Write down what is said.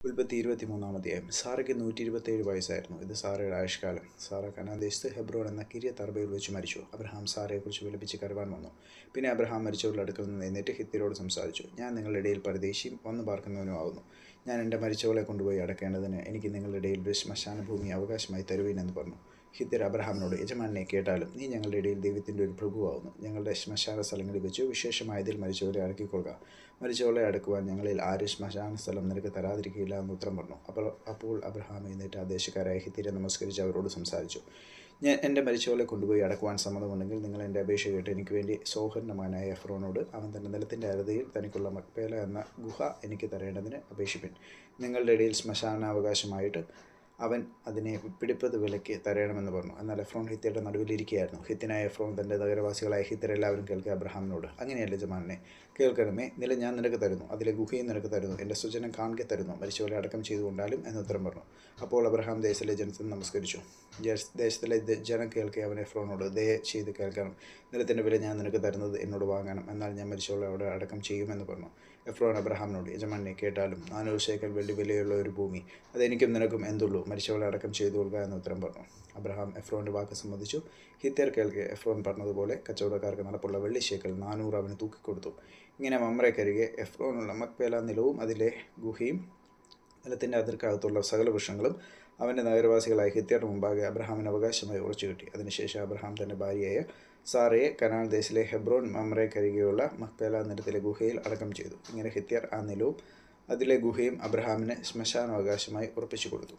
ഉൽപ്പത്തി 23-ാം അധ്യായം. സാറയ്ക്ക് 127 വയസ്സായിരുന്നു. ഇത് സാറയുടെ ആയുഷ്കാലം. സാറ കനാൻ ദേശത്ത് ഹെബ്രോൻ എന്ന കിര്യത്ത് അർബയിൽ വെച്ച് മരിച്ചു. അബ്രഹാം സാറയെക്കുറിച്ച് വിലപിച്ച് കരവാൻ വന്നു. പിന്നെ അബ്രഹാം മരിച്ചവരുടെ അടുക്കൽ നിന്ന് എഴുന്നേറ്റ് ഹിത്യരോട് സംസാരിച്ചു. ഞാൻ നിങ്ങളുടെ ഇടയിൽ പരദേശിയും വന്നു പാർക്കുന്നവനും ആകുന്നു. ഞാൻ എൻ്റെ മരിച്ചവളെ കൊണ്ടുപോയി അടക്കേണ്ടതിന് എനിക്ക് നിങ്ങളുടെ ഇടയിൽ ഒരു ശ്മശാന ഭൂമി അവകാശമായി തരുവീൻ എന്ന് പറഞ്ഞു. ഹിത്യർ അബ്രഹാമിനോട്, യജമാനെ കേട്ടാലും, നീ ഞങ്ങളുടെ ഇടയിൽ ദൈവത്തിൻ്റെ ഒരു പ്രഭുവാകുന്നു. ഞങ്ങളുടെ ശ്മശാന സ്ഥലങ്ങളിൽ വെച്ച് വിശേഷമായതിൽ മരിച്ചവരെ അടക്കിക്കൊള്ളുക. മരിച്ചവളെ അടക്കുവാൻ ഞങ്ങളിൽ ആരും ശ്മശാന സ്ഥലം നിനക്ക് തരാതിരിക്കില്ല എന്ന് ഉത്തരം പറഞ്ഞു. അപ്പോൾ അബ്രഹാം എഴുന്നേറ്റ് ആ ദേശക്കാരായ ഹിത്യരെ നമസ്കരിച്ച് അവരോട് സംസാരിച്ചു. ഞാൻ എൻ്റെ മരിച്ചവളെ കൊണ്ടുപോയി അടക്കുവാൻ സമ്മതമുണ്ടെങ്കിൽ നിങ്ങൾ എൻ്റെ അപേക്ഷ കേട്ട് എനിക്ക് വേണ്ടി സോഹറിൻ്റെ മകനായ എഫ്രോനോട് അവൻ തൻ്റെ നിലത്തിൻ്റെ അറുതിയിൽ തനിക്കുള്ള മക്പേല എന്ന ഗുഹ എനിക്ക് തരേണ്ടതിന് അപേക്ഷിപ്പിൻ. നിങ്ങളുടെ ഇടയിൽ ശ്മശാനാവകാശമായിട്ട് അവൻ അതിനെ പിടിപ്പത് വിലയ്ക്ക് തരണമെന്ന് പറഞ്ഞു. എന്നാൽ എഫ്രോൻ ഹിത്യരുടെ നടുവിലിരിക്കുകയായിരുന്നു. ഹിത്യനായ എഫ്രോൻ തൻ്റെ നഗരവാസികളായ ഹിത്യരെല്ലാവരും കേൾക്കുക അബ്രഹാമിനോട്, അങ്ങനെയല്ല യജമാനെ, കേൾക്കണമേ, നില ഞാൻ നിനക്ക് തരുന്നു, അതിലെ ഗുഹയും നിനക്ക് തരുന്നു, എൻ്റെ സ്വജനം കാണിക്കെ തരുന്നു, മരിച്ചവരെ അടക്കം ചെയ്തുകൊണ്ടാലും എന്നുത്തരം പറഞ്ഞു. അപ്പോൾ അബ്രഹാം ദേശത്തിലെ ജനത്തിന് നമസ്കരിച്ചു. ദേശത്തിലെ ജനം കേൾക്കെ അവൻ എഫ്രോനോട്, ദയ ചെയ്ത് കേൾക്കണം, നിലത്തിൻ്റെ വില ഞാൻ നിനക്ക് തരുന്നത് എന്നോട് വാങ്ങണം, എന്നാൽ ഞാൻ മരിച്ചവളെ അവിടെ അടക്കം ചെയ്യുമെന്ന് പറഞ്ഞു. എഫ്രോൻ അബ്രഹാമിനോട്, യജമാനെ കേട്ടാലും, 400 ശേക്കൽ വെള്ളി വിലയുള്ള ഒരു ഭൂമി, അതെനിക്കും നിനക്കും എന്തുള്ളൂ, മരിച്ചവളെ അടക്കം ചെയ്തു കൊടുക്കുക എന്ന് ഉത്തരം പറഞ്ഞു. അബ്രഹാം എഫ്രോൻ്റെ വാക്ക് സമ്മതിച്ചു. ഹിത്യർ കേൾക്കെ എഫ്രോൻ പറഞ്ഞതുപോലെ കച്ചവടക്കാർക്ക് നടപ്പുള്ള വെള്ളി ശേക്കൽ 400 അവന് തൂക്കിക്കൊടുത്തു. ഇങ്ങനെ മമ്രേക്കരികെ എഫ്രോനുള്ള മക്പേല നിലവും അതിലെ ഗുഹയും നിലത്തിൻ്റെ അതിർക്കകത്തുള്ള സകല വൃക്ഷങ്ങളും അവൻ്റെ നഗരവാസികളായ ഹിത്യരുടെ മുമ്പാകെ അബ്രഹാമിന് അവകാശമായി ഉറച്ചു കിട്ടി. അതിനുശേഷം അബ്രഹാം തൻ്റെ ഭാര്യയായ സാറയെ കനാൻ ദേശത്തിലെ ഹെബ്രോൻ മമ്രേക്കരികെയുള്ള മക്പേല നിലത്തിലെ ഗുഹയിൽ അടക്കം ചെയ്തു. ഇങ്ങനെ ഹിത്യർ ആ നിലവും അതിലെ ഗുഹയും അബ്രഹാമിന് ശ്മശാനാവകാശമായി ഉറപ്പിച്ചു കൊടുത്തു.